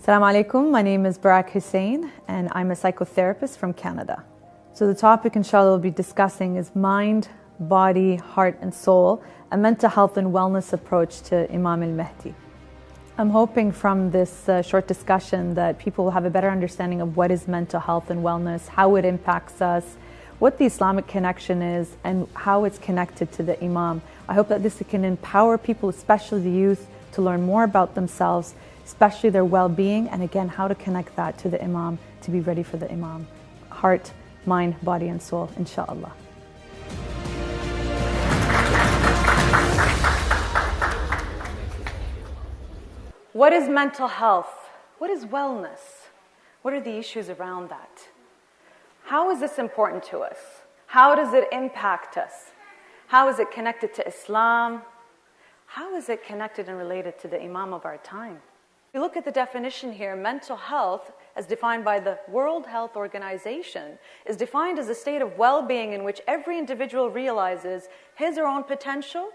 Assalamu alaikum, my name is Berak Hussain and I'm a psychotherapist from Canada. So the topic inshallah we'll be discussing is mind, body, heart and soul, a mental health and wellness approach to Imam Mehdi. I'm hoping from this short discussion that people will have a better understanding of what is mental health and wellness, how it impacts us, what the Islamic connection is and how it's connected to the Imam. I hope that this can empower people, especially the youth, to learn more about themselves, especially their well-being, and again, how to connect that to the Imam, to be ready for the Imam. Heart, mind, body, and soul, inshallah. What is mental health? What is wellness? What are the issues around that? How is this important to us? How does it impact us? How is it connected to Islam? How is it connected and related to the Imam of our time? If you look at the definition here, mental health, as defined by the World Health Organization, is defined as a state of well-being in which every individual realizes his or her own potential,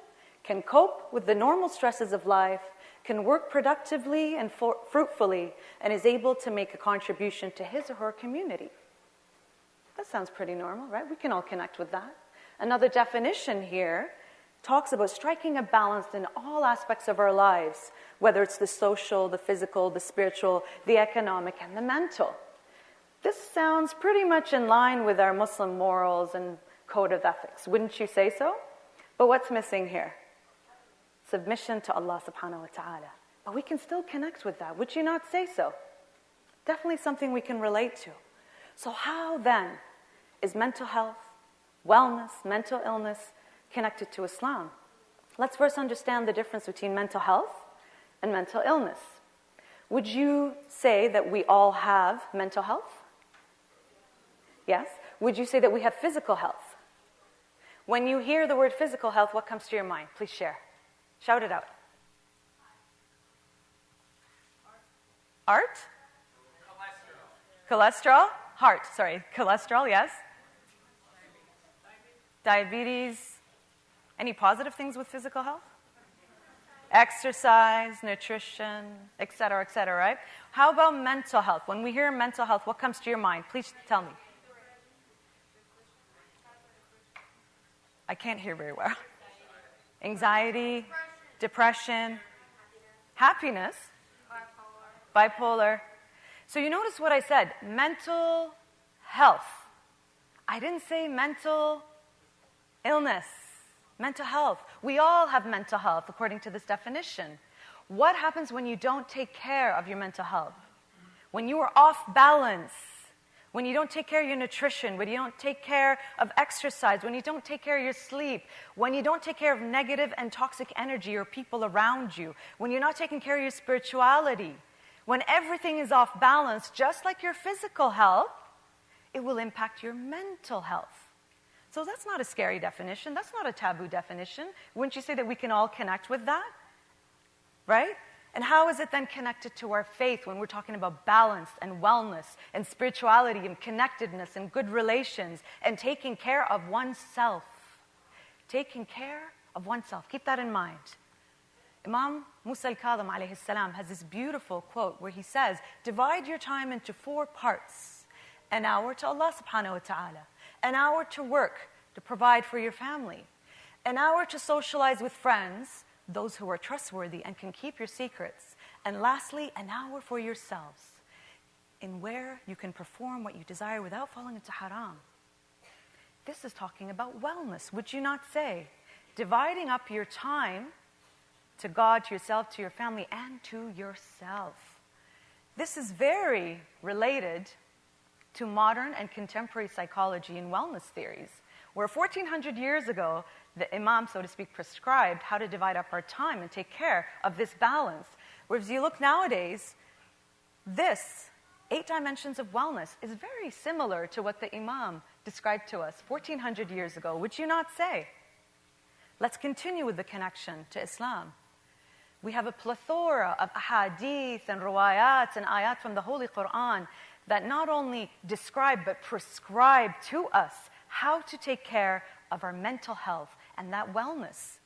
can cope with the normal stresses of life, can work productively and fruitfully, and is able to make a contribution to his or her community. That sounds pretty normal, right? We can all connect with that. Another definition here talks about striking a balance in all aspects of our lives, whether it's the social, the physical, the spiritual, the economic, and the mental. This sounds pretty much in line with our Muslim morals and code of ethics, wouldn't you say so? But what's missing here? Submission to Allah subhanahu wa ta'ala. But we can still connect with that, would you not say so? Definitely something we can relate to. So how then is mental health, wellness, mental illness connected to Islam? Let's first understand the difference between mental health and mental illness. Would you say that we all have mental health? Yes? Would you say that we have physical health? When you hear the word physical health, what comes to your mind? Please share. Shout it out. Art? Cholesterol? Heart, sorry. Cholesterol, yes. Diabetes. Any positive things with physical health? Exercise, nutrition, etc., right? How about mental health? When we hear mental health, what comes to your mind? Please tell me. I can't hear very well. Anxiety, depression, happiness, bipolar. So you notice what I said, mental health. I didn't say mental illness, mental health. We all have mental health according to this definition. What happens when you don't take care of your mental health? When you are off balance, when you don't take care of your nutrition, when you don't take care of exercise, when you don't take care of your sleep, when you don't take care of negative and toxic energy or people around you, when you're not taking care of your spirituality, when everything is off balance, just like your physical health, it will impact your mental health. So that's not a scary definition. That's not a taboo definition. Wouldn't you say that we can all connect with that? Right? And how is it then connected to our faith when we're talking about balance and wellness and spirituality and connectedness and good relations and taking care of oneself? Taking care of oneself. Keep that in mind. Imam Mehdi alayhi salam has this beautiful quote where he says, divide your time into 4 parts. An hour to Allah subhanahu wa ta'ala. An hour to work, to provide for your family. An hour to socialize with friends, those who are trustworthy and can keep your secrets. And lastly, an hour for yourselves, in where you can perform what you desire without falling into haram. This is talking about wellness, would you not say? Dividing up your time to God, to yourself, to your family, and to yourself. This is very related to modern and contemporary psychology and wellness theories, where 1400 years ago, the Imam, so to speak, prescribed how to divide up our time and take care of this balance. Whereas you look nowadays, this 8 dimensions of wellness is very similar to what the Imam described to us 1400 years ago, would you not say? Let's continue with the connection to Islam. We have a plethora of ahadith and riwayat and ayat from the Holy Quran that not only describe but prescribe to us how to take care of our mental health and that wellness.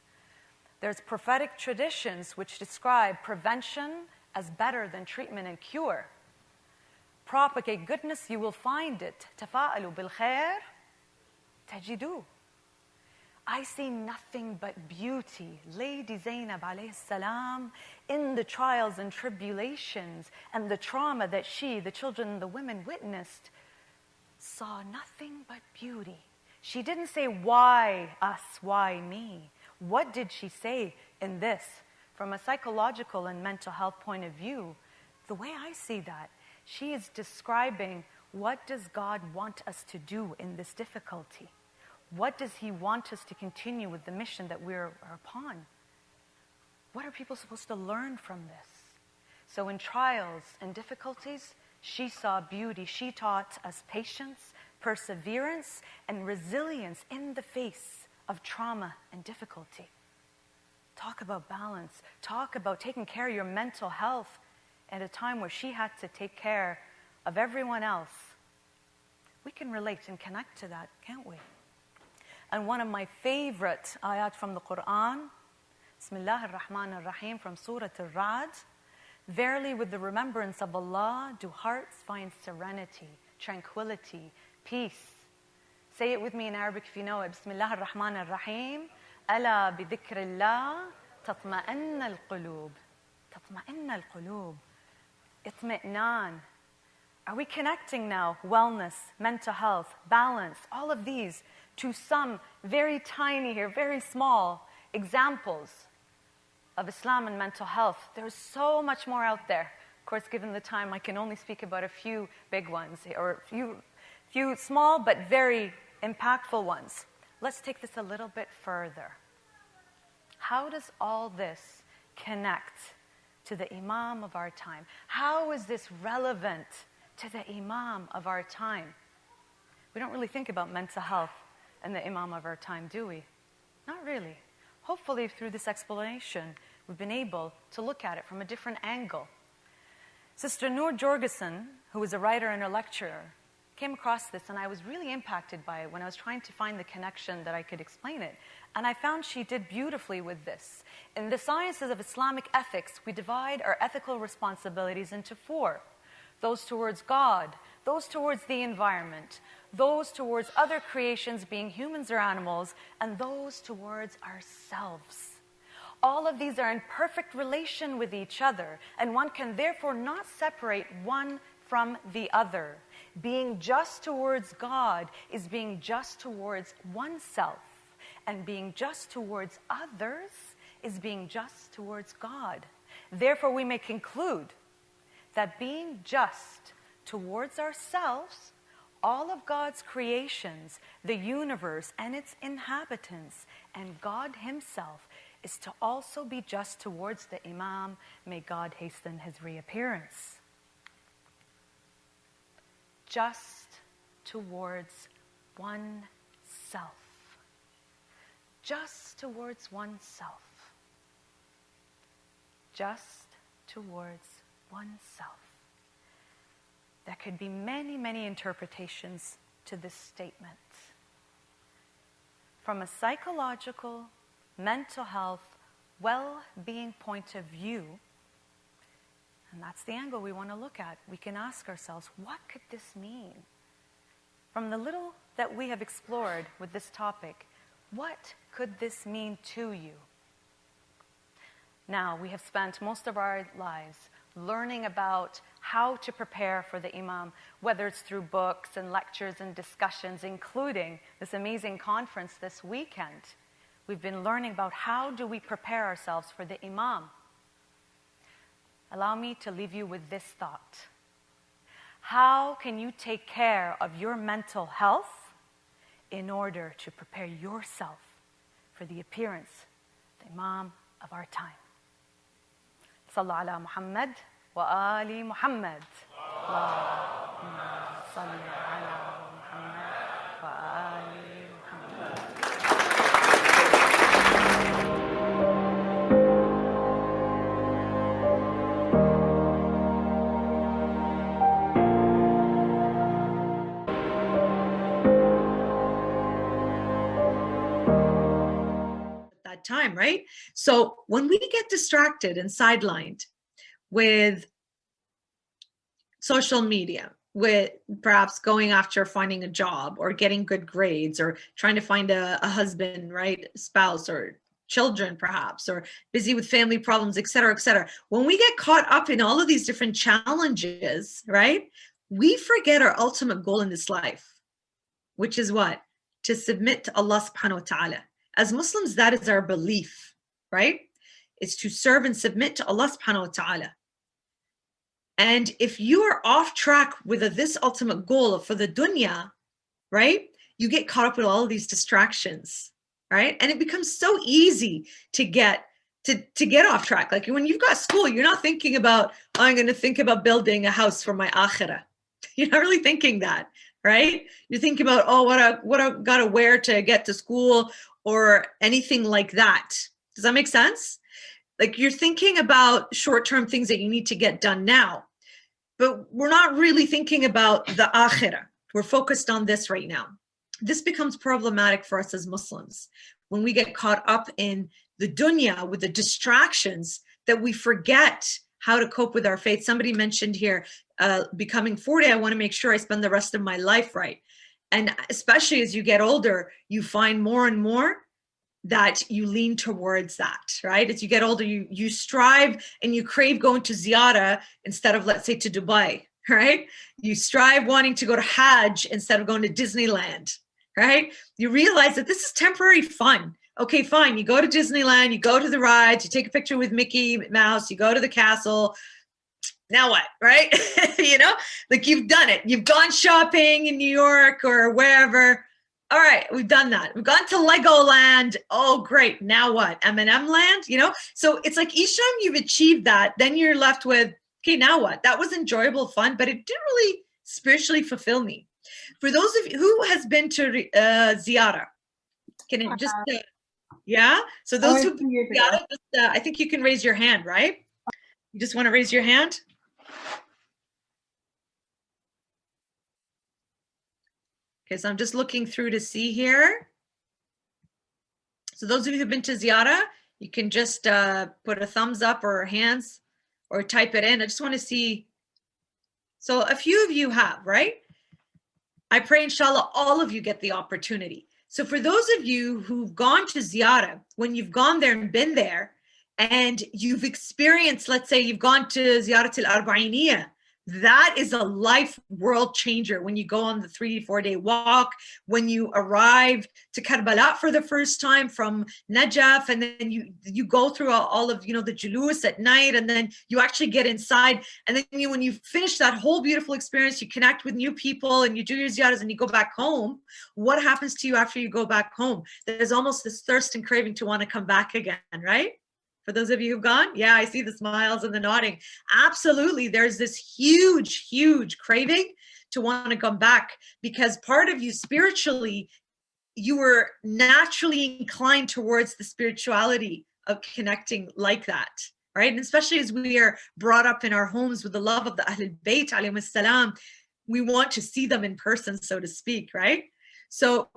There's prophetic traditions which describe prevention as better than treatment and cure. Propagate goodness, you will find it. تفاءلوا بالخير تجدوه. I see nothing but beauty. Lady Zainab alayhi salam, in the trials and tribulations and the trauma that she, the children and the women witnessed, saw nothing but beauty. She didn't say, why us, why me? What did she say in this? From a psychological and mental health point of view, the way I see that, she is describing, what does God want us to do in this difficulty? What does He want us to continue with the mission that we're upon? What are people supposed to learn from this? So in trials and difficulties, she saw beauty. She taught us patience, perseverance, and resilience in the face of trauma and difficulty. Talk about balance. Talk about taking care of your mental health at a time where she had to take care of everyone else. We can relate and connect to that, can't we? And one of my favorite ayat from the Quran, Bismillah ar-Rahman ar-Rahim, from Surah Al-Ra'd, verily with the remembrance of Allah do hearts find serenity, tranquility, peace. Say it with me in Arabic if you know it. Bismillah ar-Rahman ar-Rahim. Ala bi dhikrillah tatma'inna al-qulub. Tatma'inna al-qulub. Itmi'nan. Are we connecting now wellness, mental health, balance, all of these to some very tiny here, very small examples of Islam and mental health? There's so much more out there. Of course, given the time, I can only speak about a few big ones, or a few small but very impactful ones. Let's take this a little bit further. How does all this connect to the Imam of our time? How is this relevant to the Imam of our time? We don't really think about mental health and the Imam of our time, do we? Not really. Hopefully, through this explanation, we've been able to look at it from a different angle. Sister Noor Jorgensen, who was a writer and a lecturer, came across this, and I was really impacted by it when I was trying to find the connection that I could explain it. And I found she did beautifully with this. In the sciences of Islamic ethics, we divide our ethical responsibilities into 4. Those towards God, those towards the environment, those towards other creations, being humans or animals, and those towards ourselves. All of these are in perfect relation with each other, and one can therefore not separate one from the other. Being just towards God is being just towards oneself, and being just towards others is being just towards God. Therefore, we may conclude that being just towards ourselves, all of God's creations, the universe and its inhabitants, and God Himself, is to also be just towards the Imam. May God hasten his reappearance. Just towards oneself. Just towards oneself. Just towards oneself. There could be many, many interpretations to this statement. From a psychological, mental health, well-being point of view, and that's the angle we want to look at, we can ask ourselves, what could this mean? From the little that we have explored with this topic, what could this mean to you? Now, we have spent most of our lives learning about how to prepare for the Imam, whether it's through books and lectures and discussions, including this amazing conference this weekend. We've been learning about how do we prepare ourselves for the Imam. Allow me to leave you with this thought. How can you take care of your mental health in order to prepare yourself for the appearance of the Imam of our time? Sallu ala Muhammad wa ali Muhammad. Allahumma salli ala Muhammad wa ali Muhammad. That time, right? So when we get distracted and sidelined, with social media, with perhaps going after finding a job or getting good grades or trying to find a husband, right, spouse, or children perhaps, or busy with family problems, et cetera, et cetera. When we get caught up in all of these different challenges, right, we forget our ultimate goal in this life, which is what? To submit to Allah subhanahu wa ta'ala. As Muslims, that is our belief, right? It's to serve and submit to Allah subhanahu wa ta'ala. And if you are off track with this ultimate goal for the dunya, right, you get caught up with all of these distractions, right? And it becomes so easy to get off track. Like when you've got school, you're not thinking about, oh, I'm going to think about building a house for my akhirah. You're not really thinking that, right? You're thinking about, oh, what I got to wear to get to school or anything like that. Does that make sense? Like you're thinking about short-term things that you need to get done now, but we're not really thinking about the akhirah. We're focused on this right now. This becomes problematic for us as Muslims when we get caught up in the dunya with the distractions that we forget how to cope with our faith. Somebody mentioned here, becoming 40, I want to make sure I spend the rest of my life right. And especially as you get older, you find more and more that you lean towards that, right? As you get older, you strive and you crave going to ziyarah instead of, let's say, to Dubai, right? You strive wanting to go to Hajj instead of going to Disneyland, right? You realize that this is temporary fun. Okay, fine. You go to Disneyland, you go to the rides, you take a picture with Mickey Mouse, you go to the castle. Now what, right? You know, like you've done it. You've gone shopping in New York or wherever. All right, we've done that. We've gone to Legoland. Oh, great. Now what? M&M land, you know? So it's like each time you've achieved that, then you're left with, okay, now what? That was enjoyable, fun, but it didn't really spiritually fulfill me. For those of you who has been to ziyarah, can it just, yeah? So those who, ziyarah, I think you can raise your hand, right? You just want to raise your hand? Okay, so I'm just looking through to see here. So those of you who've been to ziyarah, you can just put a thumbs up or hands or type it in. I just want to see. So a few of you have, right? I pray, inshallah, all of you get the opportunity. So for those of you who've gone to ziyarah, when you've gone there and been there, and you've experienced, let's say you've gone to Ziyarat al-Arba'iniyah, that is a life world changer. When you go on the 3-4 day walk, when you arrive to Karbala for the first time from Najaf, and then you go through all of, you know, the julus at night, and then you actually get inside, and then when you finish that whole beautiful experience, you connect with new people and you do your ziyaras and you go back home. What happens to you after you go back home? There's almost this thirst and craving to want to come back again, right? For those of you who've gone, yeah, I see the smiles and the nodding. Absolutely, there's this huge, huge craving to want to come back, because part of you spiritually, you were naturally inclined towards the spirituality of connecting like that, right? And especially as we are brought up in our homes with the love of the Ahlul Bayt, alayhim salam, we want to see them in person, so to speak, right? So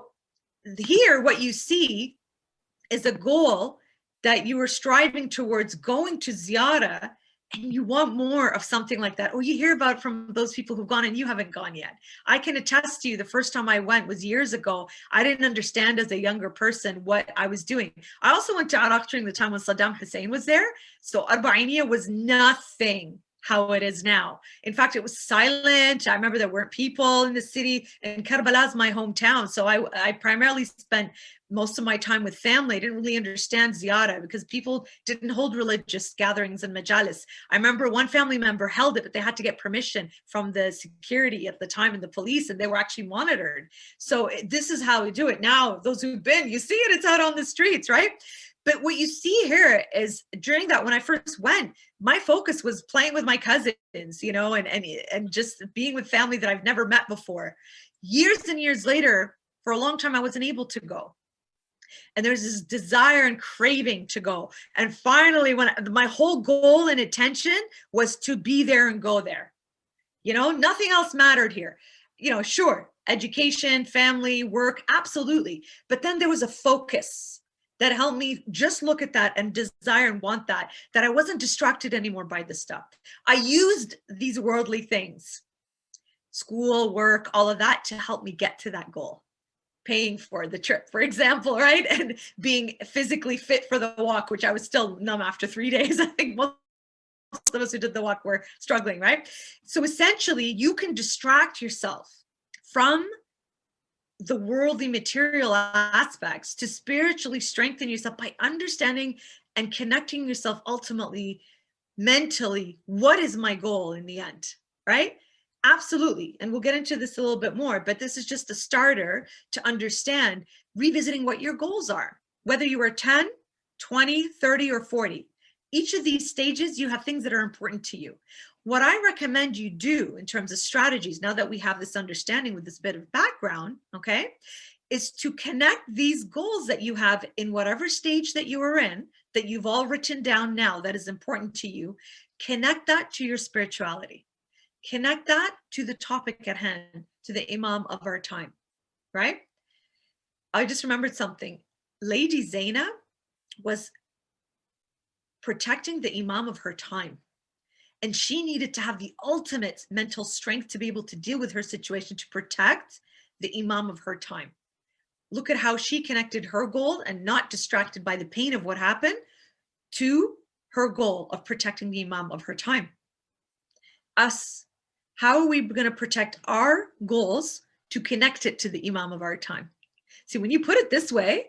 here, what you see is a goal that you were striving towards going to ziyarah, and you want more of something like that. Or you hear about from those people who've gone and you haven't gone yet. I can attest to you, the first time I went was years ago. I didn't understand as a younger person what I was doing. I also went to Iraq during the time when Saddam Hussein was there. So Arba'iniyah was nothing how it is now. In fact, it was silent. I remember there weren't people in the city, and Karbala is my hometown. So I primarily spent most of my time with family. I didn't really understand ziyarah because people didn't hold religious gatherings and majalis. I remember one family member held it, but they had to get permission from the security at the time and the police, and they were actually monitored. So this is how we do it now. Those who've been, you see it, it's out on the streets, right? But what you see here is during that, when I first went, my focus was playing with my cousins, you know, and just being with family that I've never met before. Years and years later, for a long time, I wasn't able to go. And there's this desire and craving to go. And finally, when my whole goal and attention was to be there and go there, you know, nothing else mattered here. You know, sure, education, family, work, absolutely. But then there was a focus that helped me just look at that and desire and want that I wasn't distracted anymore by this stuff. I used these worldly things, school, work, all of that, to help me get to that goal. Paying for the trip, for example, right? And being physically fit for the walk, which I was still numb after 3 days. I think most of us who did the walk were struggling, right? So essentially, you can distract yourself from the worldly material aspects to spiritually strengthen yourself by understanding and connecting yourself ultimately, mentally, what is my goal in the end, right? Absolutely. And we'll get into this a little bit more, but this is just a starter to understand revisiting what your goals are, whether you are 10, 20, 30, or 40. Each of these stages, you have things that are important to you. What I recommend you do in terms of strategies, now that we have this understanding with this bit of background, okay, is to connect these goals that you have in whatever stage that you are in, that you've all written down now that is important to you, connect that to your spirituality. Connect that to the topic at hand, to the Imam of our time, right? I just remembered something. Lady Zainab was protecting the Imam of her time. And she needed to have the ultimate mental strength to be able to deal with her situation, to protect the Imam of her time. Look at how she connected her goal and not distracted by the pain of what happened to her goal of protecting the Imam of her time. Us, how are we going to protect our goals to connect it to the Imam of our time? See, when you put it this way,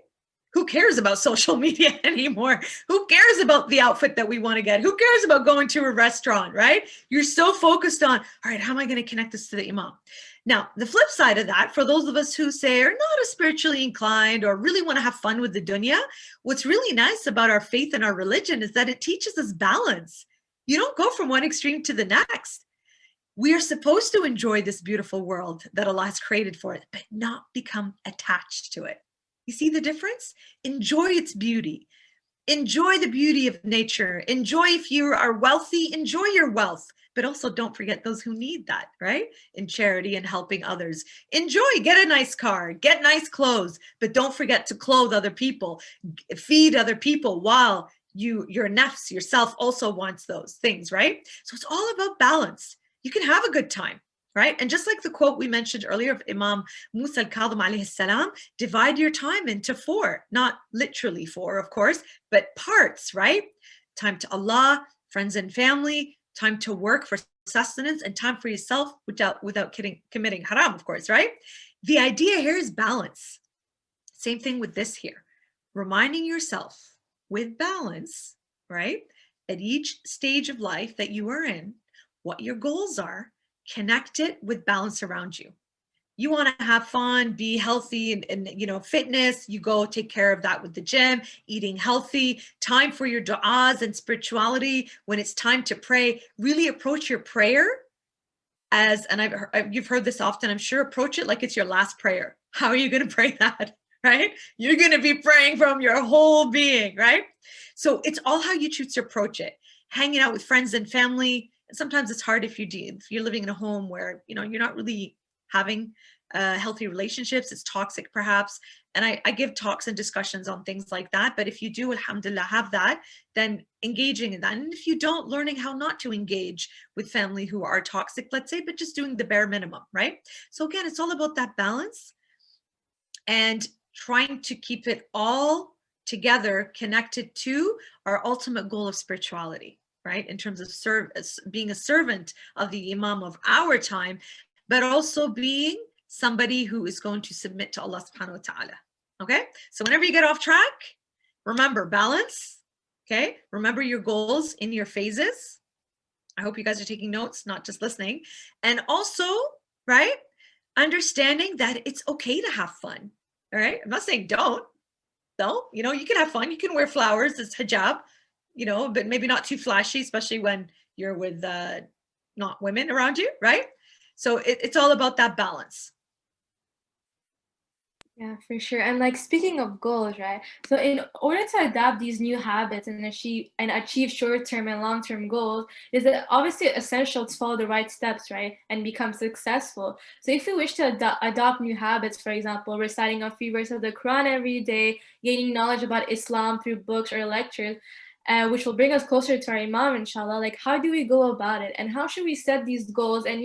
who cares about social media anymore? Who cares about the outfit that we want to get? Who cares about going to a restaurant, right? You're so focused on, all right, how am I going to connect this to the Imam? Now, the flip side of that, for those of us who say are not as spiritually inclined or really want to have fun with the dunya, what's really nice about our faith and our religion is that it teaches us balance. You don't go from one extreme to the next. We are supposed to enjoy this beautiful world that Allah has created for us, but not become attached to it. You see the difference? Enjoy its beauty. Enjoy the beauty of nature. Enjoy, if you are wealthy, enjoy your wealth, but also don't forget those who need that, right? In charity and helping others. Enjoy, get a nice car, get nice clothes, but don't forget to clothe other people, feed other people while your nafs, yourself, also wants those things, right? So it's all about balance. You can have a good time, right? And just like the quote we mentioned earlier of Imam Musa al-Kadhim alayhi salam, divide your time into 4, not literally 4, of course, but parts, right? Time to Allah, friends and family, time to work for sustenance, and time for yourself without committing haram, of course, right? The idea here is balance. Same thing with this here. Reminding yourself with balance, right? At each stage of life that you are in, what your goals are, connect it with balance around you. You want to have fun, be healthy, and fitness, you go take care of that with the gym, eating healthy, time for your du'as and spirituality. When it's time to pray, really approach your prayer as, and you've heard this often, I'm sure, approach it like it's your last prayer. How are you going to pray that, right? You're going to be praying from your whole being, right? So it's all how you choose to approach it. Hanging out with friends and family. Sometimes it's hard if you're living in a home where you're not really having healthy relationships. It's toxic perhaps, and I give talks and discussions on things like that. But if you do, alhamdulillah, have that, then engaging in that. And if you don't, learning how not to engage with family who are toxic, let's say, but just doing the bare minimum, right? So again, it's all about that balance and trying to keep it all together, connected to our ultimate goal of spirituality, right? In terms of being a servant of the Imam of our time, but also being somebody who is going to submit to Allah subhanahu wa ta'ala. Okay? So whenever you get off track, remember balance. Okay? Remember your goals in your phases. I hope you guys are taking notes, not just listening. And also, right? Understanding that it's okay to have fun. All right? I'm not saying don't. No, you can have fun. You can wear flowers. It's hijab. But maybe not too flashy, especially when you're with not women around you, right? So it's all about that balance. Yeah, for sure. And like speaking of goals, right? So in order to adapt these new habits and achieve short-term and long-term goals, is it obviously essential to follow the right steps, right? And become successful. So if we wish to adopt new habits, for example, reciting a few verses of the Quran every day, gaining knowledge about Islam through books or lectures, which will bring us closer to our Imam, inshallah, like how do we go about it? And how should we set these goals and,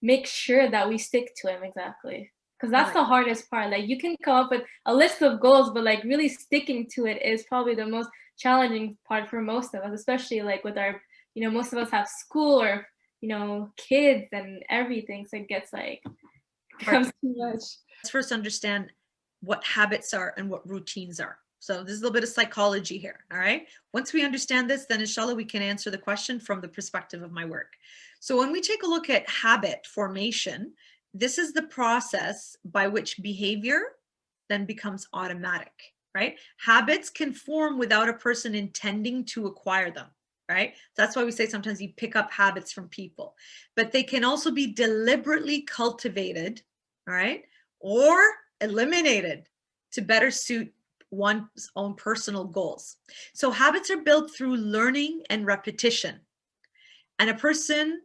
make sure that we stick to them exactly? Because that's the hardest part. Like you can come up with a list of goals, but like really sticking to it is probably the most challenging part for most of us, especially like with our, most of us have school or, kids and everything. So it gets like, becomes too much. Let's first understand what habits are and what routines are. So this is a little bit of psychology here, all right? Once we understand this, then inshallah, we can answer the question from the perspective of my work. So when we take a look at habit formation, this is the process by which behavior then becomes automatic, right? Habits can form without a person intending to acquire them, right? That's why we say sometimes you pick up habits from people, but they can also be deliberately cultivated, all right, or eliminated to better suit one's own personal goals. So habits are built through learning and repetition. And a person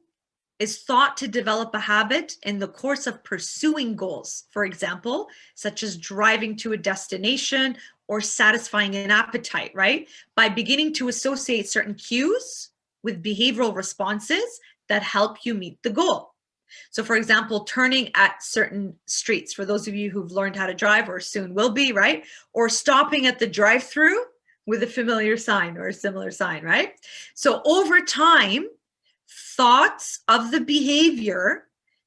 is thought to develop a habit in the course of pursuing goals, for example, such as driving to a destination or satisfying an appetite, right? By beginning to associate certain cues with behavioral responses that help you meet the goal. So for example, turning at certain streets, for those of you who've learned how to drive or soon will be, right? Or stopping at the drive-through with a familiar sign or a similar sign, right? So over time, thoughts of the behavior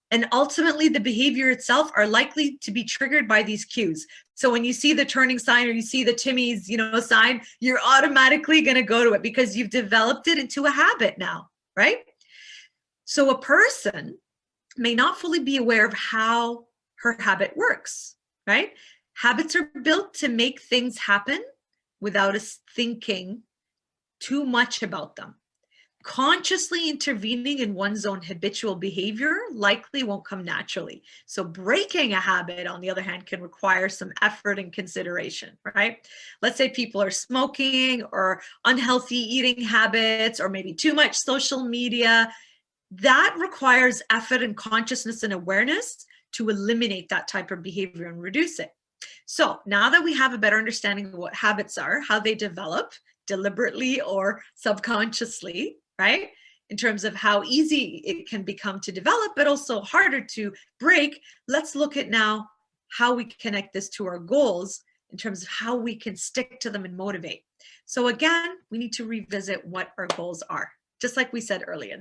and ultimately the behavior itself are likely to be triggered by these cues. So when you see the turning sign or you see the Timmy's, sign, you're automatically going to go to it because you've developed it into a habit now, right? So a person may not fully be aware of how her habit works, right? Habits are built to make things happen without us thinking too much about them. Consciously intervening in one's own habitual behavior likely won't come naturally. So breaking a habit, on the other hand, can require some effort and consideration, right? Let's say people are smoking or unhealthy eating habits, or maybe too much social media. That requires effort and consciousness and awareness to eliminate that type of behavior and reduce it. So now that we have a better understanding of what habits are, how they develop deliberately or subconsciously, right? In terms of how easy it can become to develop, but also harder to break, let's look at now how we connect this to our goals in terms of how we can stick to them and motivate. So again, we need to revisit what our goals are. Just like we said earlier,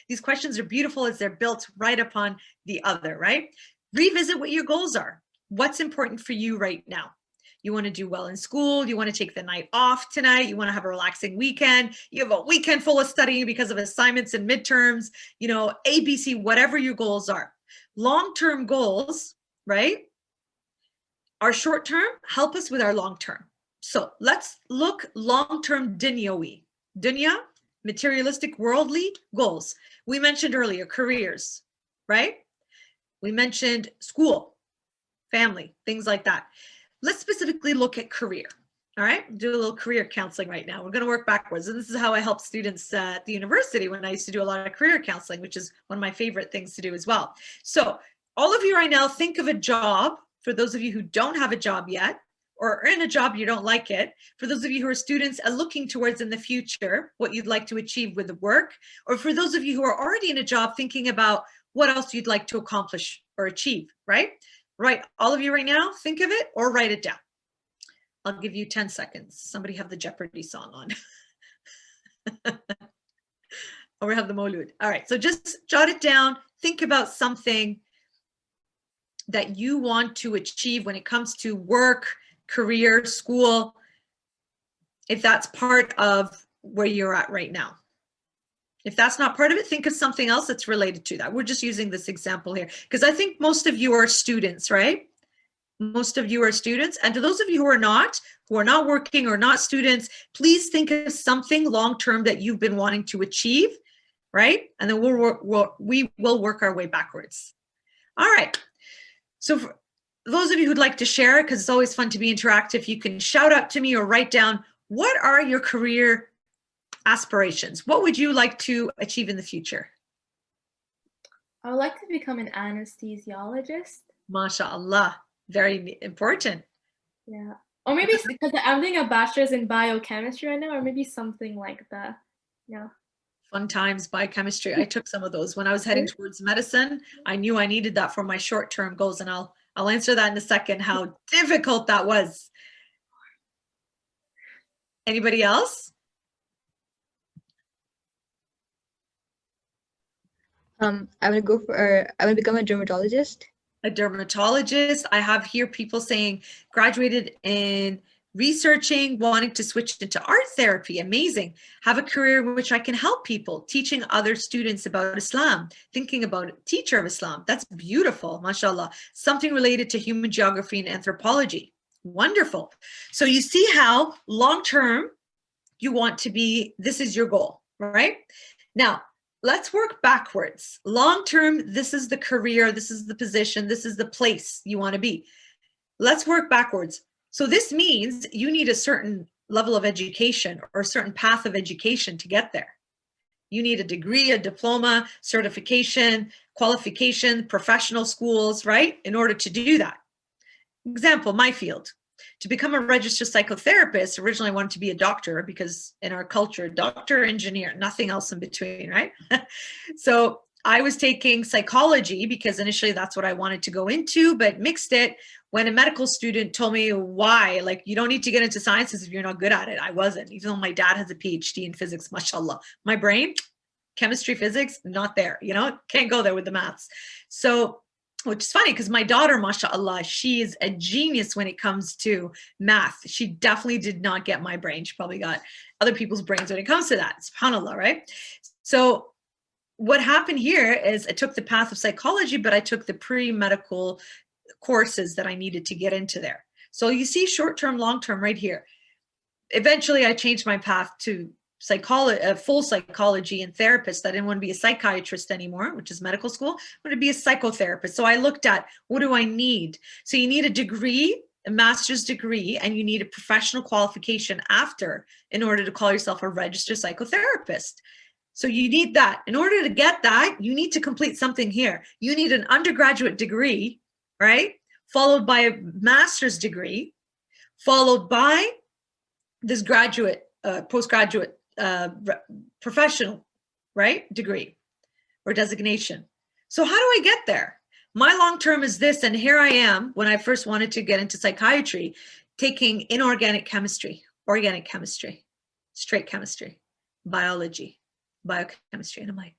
these questions are beautiful as they're built right upon the other, right? Revisit what your goals are. What's important for you right now? You want to do well in school. You want to take the night off tonight. You want to have a relaxing weekend. You have a weekend full of studying because of assignments and midterms, ABC, whatever your goals are. Long-term goals, right? Our short-term help us with our long-term. So let's look long-term dunyawi. Dunya, materialistic, worldly goals. We mentioned earlier careers, right? We mentioned school, family, things like that. Let's specifically look at career. All right, do a little career counseling right now. We're going to work backwards. And this is how I help students at the university when I used to do a lot of career counseling, which is one of my favorite things to do as well. So all of you right now, think of a job. For those of you who don't have a job yet, or are in a job, you don't like it. For those of you who are students and looking towards in the future, what you'd like to achieve with the work, or for those of you who are already in a job, thinking about what else you'd like to accomplish or achieve, right? Right, all of you right now, think of it or write it down. I'll give you 10 seconds. Somebody have the Jeopardy song on. Or we have the Molud. All right, so just jot it down. Think about something that you want to achieve when it comes to work, career, school, if that's part of where you're at right now. If that's not part of it, think of something else that's related to that. We're just using this example here because I think most of you are students, right? Most of you are students. And to those of you who are not working or not students, please think of something long-term that you've been wanting to achieve, right? And then we will work our way backwards. All right. So those of you who'd like to share, because it's always fun to be interactive, you can shout out to me or write down, what are your career aspirations? What would you like to achieve in the future? I would like to become an anesthesiologist. MashaAllah, very important. Yeah. Or maybe because I'm doing a bachelor's in biochemistry right now, or maybe something like that. Yeah. Fun times, biochemistry. I took some of those when I was heading towards medicine. I knew I needed that for my short-term goals, and I'll answer that in a second, how difficult that was. Anybody else? I would become a dermatologist. A dermatologist. I have here people saying graduated in researching, wanting to switch into art therapy. Amazing. Have a career in which I can help people, teaching other students about Islam, thinking about a teacher of Islam. That's beautiful, mashallah. Something related to human geography and anthropology. Wonderful. So you see how long-term you want to be, this is your goal, right? Now, let's work backwards. Long-term, this is the career, this is the position, this is the place you want to be. Let's work backwards. So this means you need a certain level of education or a certain path of education to get there. You need a degree, a diploma, certification, qualification, professional schools, right? In order to do that. Example, my field. To become a registered psychotherapist, originally I wanted to be a doctor because in our culture, doctor, engineer, nothing else in between, right? So I was taking psychology because initially that's what I wanted to go into, but mixed it when a medical student told me why, like, you don't need to get into sciences if you're not good at it. I wasn't, even though my dad has a PhD in physics, mashallah. My brain, chemistry, physics, not there, you know, can't go there with the maths. So, which is funny because my daughter, mashallah, she is a genius when it comes to math. She definitely did not get my brain. She probably got other people's brains when it comes to that. SubhanAllah, right? So what happened here is I took the path of psychology, but I took the pre-medical courses that I needed to get into there. So you see short-term, long-term right here. Eventually I changed my path to psychology, full psychology and therapist. I didn't want to be a psychiatrist anymore, which is medical school. I wanted to be a psychotherapist. So I looked at, what do I need? So you need a degree, a master's degree, and you need a professional qualification after in order to call yourself a registered psychotherapist. So you need that. In order to get that, you need to complete something here. You need an undergraduate degree, right? Followed by a master's degree, followed by this graduate, postgraduate professional, right? Degree or designation. So how do I get there? My long-term is this, and here I am when I first wanted to get into psychiatry, taking inorganic chemistry, organic chemistry, straight chemistry, biology, biochemistry. And I'm like,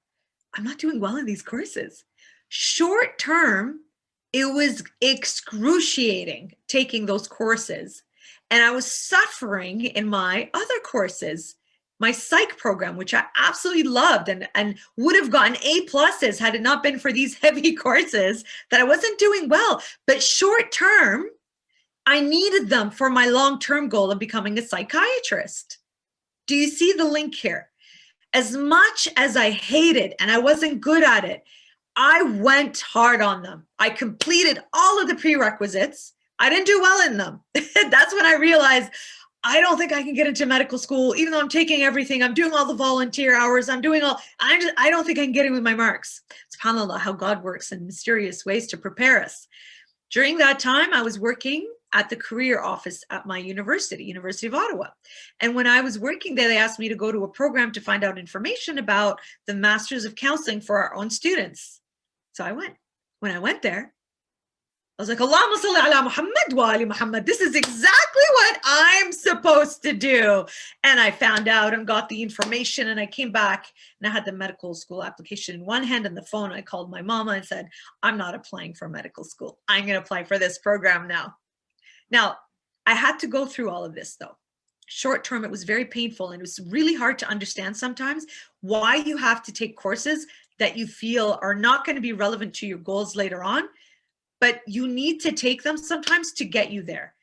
I'm not doing well in these courses. Short term, it was excruciating taking those courses. And I was suffering in my other courses, my psych program, which I absolutely loved and would have gotten A+ had it not been for these heavy courses, that I wasn't doing well. But short term, I needed them for my long-term goal of becoming a psychiatrist. Do you see the link here? As much as I hated and I wasn't good at it, I went hard on them. I completed all of the prerequisites. I didn't do well in them. That's when I realized I don't think I can get into medical school, even though I'm taking everything. I'm doing all the volunteer hours. I'm doing all, I don't think I can get in with my marks. SubhanAllah, how God works in mysterious ways to prepare us. During that time, I was working at the career office at my university, University of Ottawa. And when I was working there, they asked me to go to a program to find out information about the Masters of Counseling for our own students. So I went. When I went there, I was like, Allahumma salli ala Muhammad wa ali Muhammad. This is exactly what I'm supposed to do. And I found out and got the information, and I came back and I had the medical school application in one hand and the phone. I called my mama and said, I'm not applying for medical school. I'm going to apply for this program now. Now, I had to go through all of this though. Short term, it was very painful, and it was really hard to understand sometimes why you have to take courses that you feel are not going to be relevant to your goals later on, but you need to take them sometimes to get you there.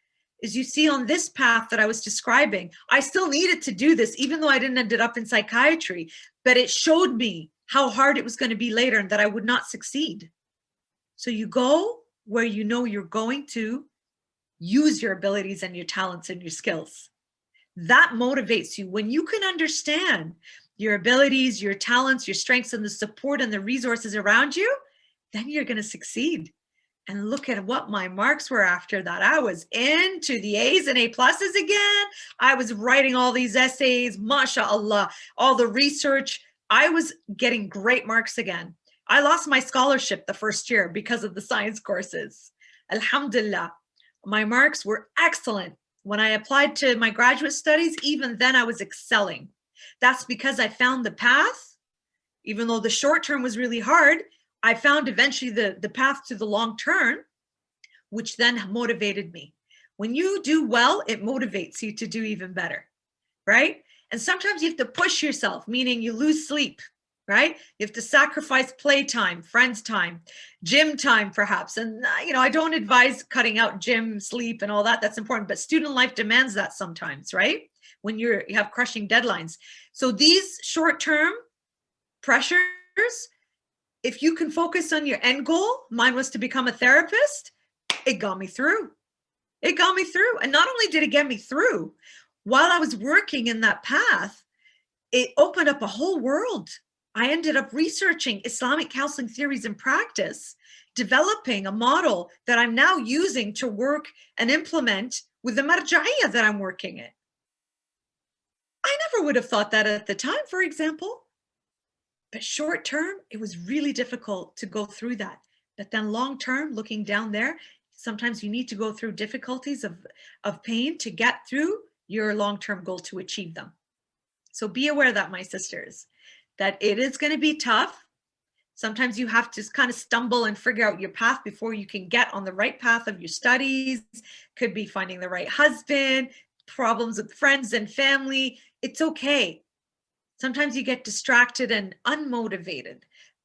As you see on this path that I was describing, I still needed to do this, even though I didn't end up in psychiatry, but it showed me how hard it was going to be later and that I would not succeed. So you go where you know you're going to use your abilities and your talents and your skills. That motivates you. When you can understand your abilities, your talents, your strengths, and the support and the resources around you, then you're going to succeed. And look at what my marks were after that. I was into the A's and A pluses again. I was writing all these essays, mashallah, all the research. I was getting great marks again. I lost my scholarship the first year because of the science courses. Alhamdulillah, my marks were excellent. When I applied to my graduate studies, even then I was excelling. That's because I found the path. Even though the short term was really hard, I found eventually the path to the long term, which then motivated me. When you do well, it motivates you to do even better, right? And sometimes you have to push yourself, meaning you lose sleep, right? You have to sacrifice playtime, friends time, gym time perhaps. And I don't advise cutting out gym, sleep and all that. That's important, but student life demands that sometimes, right? When you have crushing deadlines. So these short-term pressures, if you can focus on your end goal, mine was to become a therapist, it got me through. It got me through. And not only did it get me through, while I was working in that path, it opened up a whole world. I ended up researching Islamic counseling theories and practice, developing a model that I'm now using to work and implement with the marja'iyah that I'm working in. I never would have thought that at the time, for example. But short term, it was really difficult to go through that. But then long term, looking down there, sometimes you need to go through difficulties of pain to get through your long-term goal to achieve them. So be aware of that, my sisters, that it is going to be tough. Sometimes you have to kind of stumble and figure out your path before you can get on the right path of your studies. Could be finding the right husband, problems with friends and family. It's okay. Sometimes you get distracted and unmotivated.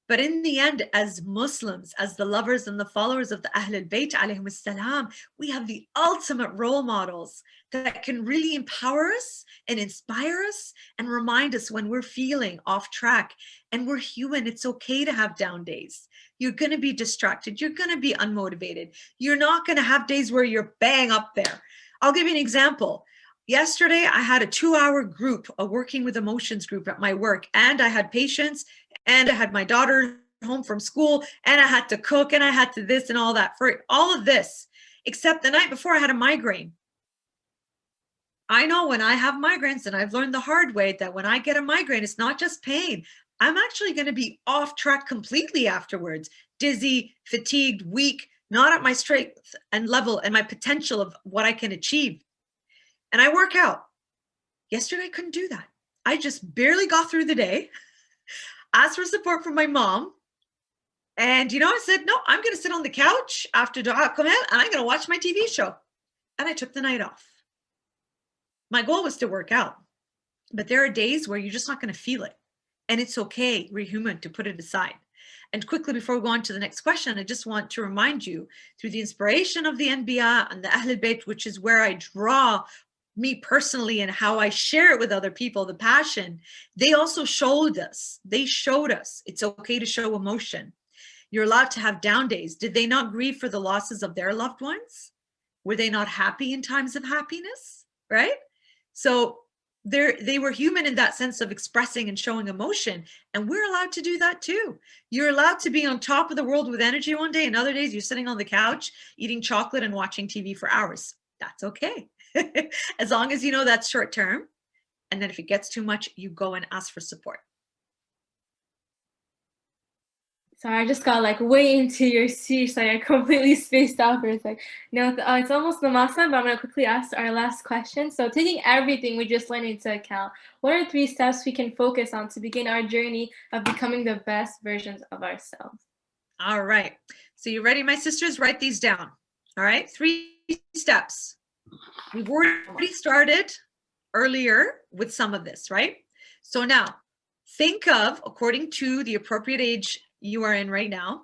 But in the end, as Muslims, as the lovers and the followers of the Ahlul Bayt alayhim salam, we have the ultimate role models that can really empower us and inspire us and remind us when we're feeling off track. And we're human. It's okay to have down days. You're going to be distracted. You're going to be unmotivated. You're not going to have days where you're bang up there. I'll give you an example. Yesterday, I had a 2-hour group, a working with emotions group at my work, and I had patients, and I had my daughter home from school, and I had to cook, and I had to this and all that. For all of this, except the night before I had a migraine. I know when I have migraines, and I've learned the hard way that when I get a migraine, it's not just pain. I'm actually going to be off track completely afterwards, dizzy, fatigued, weak, not at my strength and level and my potential of what I can achieve. And I work out. Yesterday, I couldn't do that. I just barely got through the day, asked for support from my mom. And, I said, no, I'm going to sit on the couch after dua come out and I'm going to watch my TV show. And I took the night off. My goal was to work out. But there are days where you're just not going to feel it. And it's okay, we're human, to put it aside. And quickly, before we go on to the next question, I just want to remind you, through the inspiration of the Anbiya and the Ahlul Bayt, which is where I draw me personally and how I share it with other people, the passion, they also showed us it's okay to show emotion. You're allowed to have down days. Did they not grieve for the losses of their loved ones? Were they not happy in times of happiness? Right? So they were human in that sense of expressing and showing emotion. And we're allowed to do that too. You're allowed to be on top of the world with energy one day, and other days you're sitting on the couch eating chocolate and watching TV for hours. That's okay. As long as you know that's short term. And then if it gets too much, you go and ask for support. Sorry, I just got way into your speech, so I completely spaced out for a sec. It's almost Namasa, but I'm going to quickly ask our last question. So taking everything we just learned into account, what are 3 steps we can focus on to begin our journey of becoming the best versions of ourselves? All right. So you ready, my sisters? Write these down. All right. 3 steps. We've already started earlier with some of this, right? So now think of, according to the appropriate age you are in right now,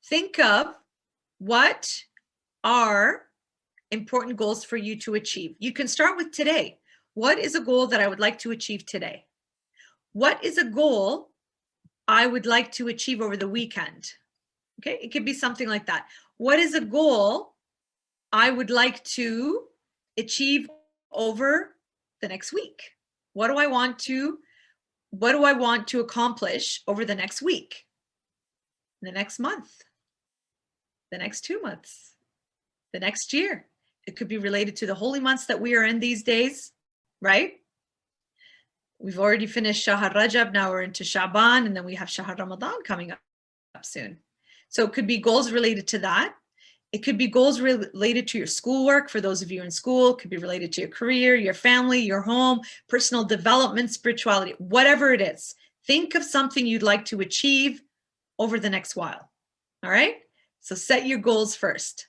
think of what are important goals for you to achieve. You can start with today. What is a goal that I would like to achieve today? What is a goal I would like to achieve over the weekend? Okay, it could be something like that. what is a goal I would like to achieve over the next week? What do I want to accomplish over the next week, the next month, the next 2 months, the next year? It could be related to the holy months that we are in these days, right? We've already finished Shahr Rajab, now we're into Sha'ban, and then we have Shahr Ramadan coming up soon. So it could be goals related to that. It could be goals related to your schoolwork, for those of you in school. It could be related to your career, your family, your home, personal development, spirituality, whatever it is. Think of something you'd like to achieve over the next while. All right? So set your goals first.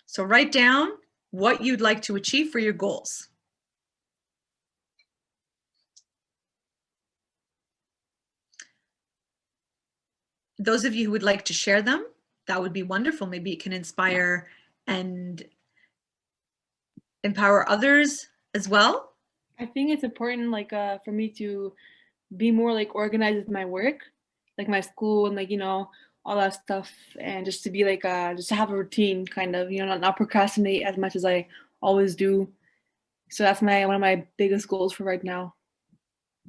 So write down what you'd like to achieve for your goals. Those of you who would like to share them, that would be wonderful. Maybe it can inspire and empower others as well. I think it's important, like, for me to be more like organized with my work, like my school and, like, you know, all that stuff, and just to be like, just to have a routine, kind of, you know, not procrastinate as much as I always do. So that's one of my biggest goals for right now.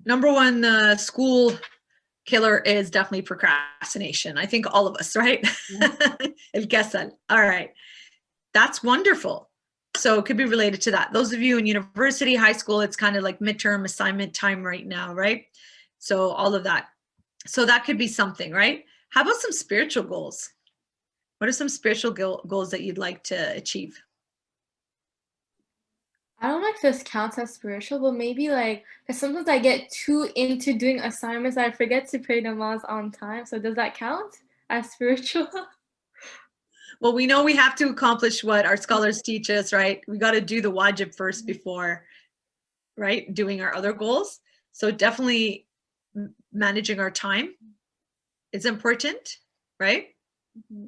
Number one school killer is definitely procrastination. I think all of us, right? El kasal. All right. That's wonderful. So it could be related to that. Those of you in university, high school, it's kind of like midterm assignment time right now, right? So all of that. So that could be something, right? How about some spiritual goals? What are some spiritual goals that you'd like to achieve? I don't know if this counts as spiritual, but maybe like, because sometimes I get too into doing assignments that I forget to pray namaz on time. So does that count as spiritual? Well, we know we have to accomplish what our scholars teach us, right? We got to do the wajib first before, right, doing our other goals. So definitely managing our time is important, right? Mm-hmm.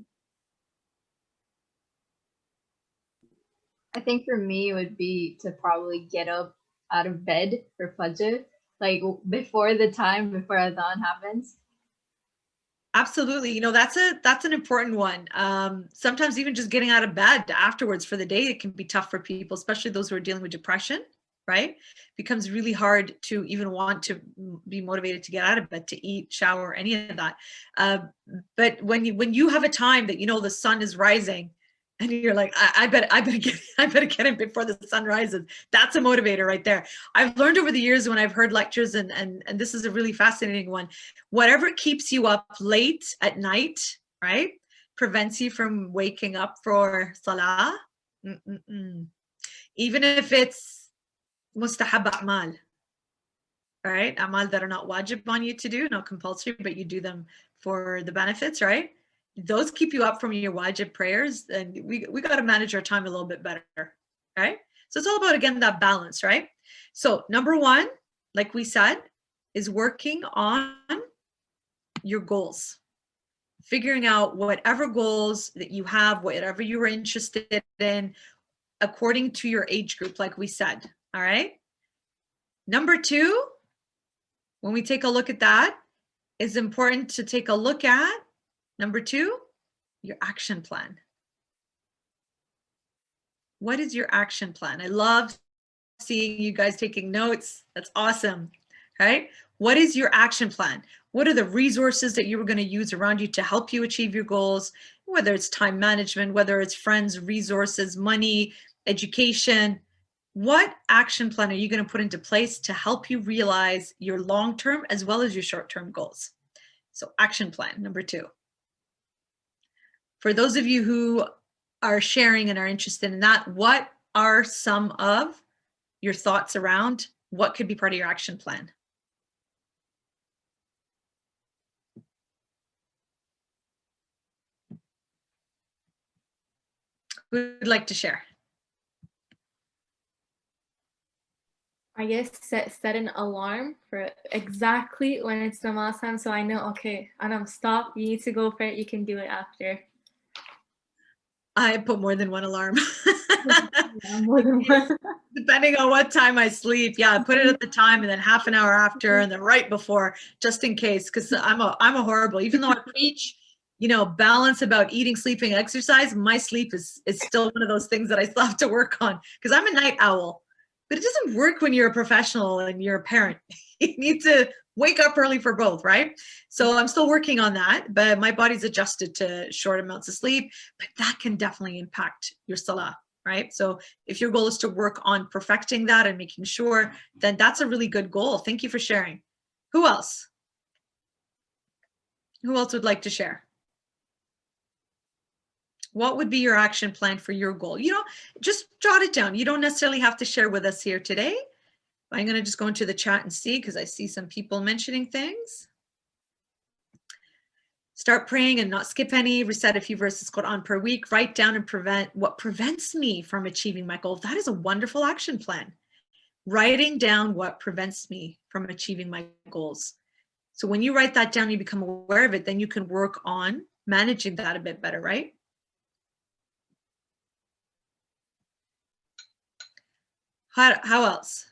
I think for me, it would be to probably get up out of bed for Fajr, like before Adhan happens. Absolutely. You know, that's an important one. Sometimes even just getting out of bed afterwards for the day, it can be tough for people, especially those who are dealing with depression, right? It becomes really hard to even want to be motivated to get out of bed, to eat, shower, any of that. But when you have a time that, you know, the sun is rising, and you're like, I better get in before the sun rises. That's a motivator right there. I've learned over the years when I've heard lectures, and this is a really fascinating one. Whatever keeps you up late at night, right, prevents you from waking up for salah. Even if it's mustahab a'mal, right? Amal that are not wajib on you to do, not compulsory, but you do them for the benefits, right? Those keep you up from your wajib prayers, and we got to manage our time a little bit better, right? So it's all about, again, that balance, right? So number one, like we said, is working on your goals, figuring out whatever goals that you have, whatever you are interested in, according to your age group, like we said, all right? Number two, when we take a look at that, it's important to take a look at number two, your action plan. What is your action plan? I love seeing you guys taking notes. That's awesome, right? What is your action plan? What are the resources that you were going to use around you to help you achieve your goals? Whether it's time management, whether it's friends, resources, money, education. What action plan are you going to put into place to help you realize your long-term as well as your short-term goals? So action plan, number two. For those of you who are sharing and are interested in that, what are some of your thoughts around what could be part of your action plan? Who would like to share? I guess set an alarm for exactly when it's namaz time, so I know, okay, Anam, stop, you need to go for it, you can do it after. I put more than one alarm. Yeah, more than one. Depending on what time I sleep. Yeah, put it at the time and then half an hour after and then right before, just in case, because I'm a horrible, even though I preach, balance about eating, sleeping, exercise, my sleep is still one of those things that I still have to work on because I'm a night owl. But it doesn't work when you're a professional and you're a parent. You need to wake up early for both, right? So I'm still working on that, but my body's adjusted to short amounts of sleep, but that can definitely impact your salah, right? So if your goal is to work on perfecting that and making sure, then that's a really good goal. Thank you for sharing. Who else? Who else would like to share? What would be your action plan for your goal? Just jot it down. You don't necessarily have to share with us here today. I'm going to just go into the chat and see, because I see some people mentioning things. Start praying and not skip any. Recite a few verses Quran per week. Write down and prevent what prevents me from achieving my goal. That is a wonderful action plan. Writing down what prevents me from achieving my goals. So when you write that down, you become aware of it, then you can work on managing that a bit better, right? How else?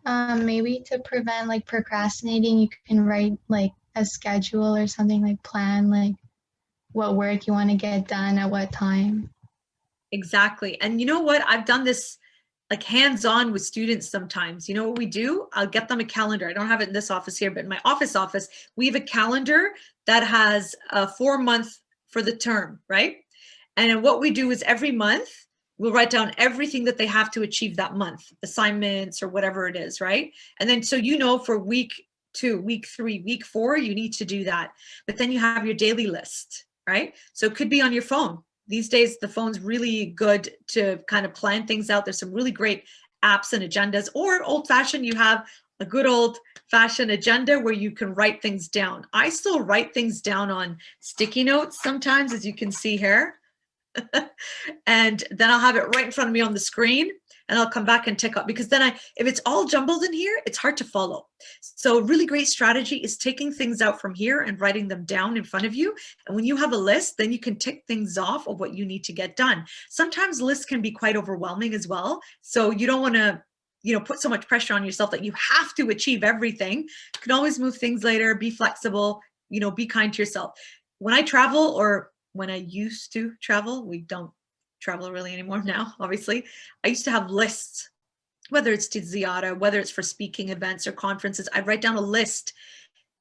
Maybe to prevent like procrastinating, you can write like a schedule or something, like plan like what work you want to get done at what time. Exactly. And you know what? I've done this like hands-on with students sometimes. You know what we do? I'll get them a calendar. I don't have it in this office here, but in my office, we have a calendar that has a 4-month for the term, right? And what we do is every month, we'll write down everything that they have to achieve that month, assignments or whatever it is, right? And then so for week 2, week 3, week 4, you need to do that. But then you have your daily list, right? So it could be on your phone. These days, the phone's really good to kind of plan things out. There's some really great apps and agendas, or old-fashioned, you have a good old-fashioned agenda where you can write things down. I still write things down on sticky notes sometimes, as you can see here. And then I'll have it right in front of me on the screen, and I'll come back and tick up, because then if it's all jumbled in here, it's hard to follow. So a really great strategy is taking things out from here and writing them down in front of you. And when you have a list, then you can tick things off of what you need to get done. Sometimes lists can be quite overwhelming as well. So you don't want to, put so much pressure on yourself that you have to achieve everything. You can always move things later, be flexible, be kind to yourself. When I travel, or when I used to travel, we don't travel really anymore now, obviously. I used to have lists, whether it's to ziyara, whether it's for speaking events or conferences. I'd write down a list,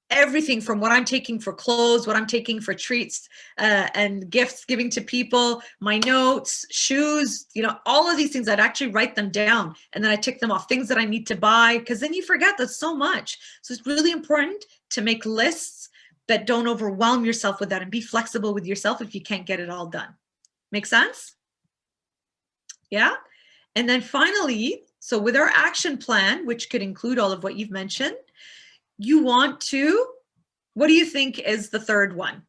everything from what I'm taking for clothes, what I'm taking for treats and gifts, giving to people, my notes, shoes, all of these things. I'd actually write them down, and then I tick them off, things that I need to buy, because then you forget. That's so much. So it's really important to make lists that don't overwhelm yourself with that, and be flexible with yourself if you can't get it all done. Make sense? Yeah. And then finally, so with our action plan, which could include all of what you've mentioned, you want to, what do you think is the third one?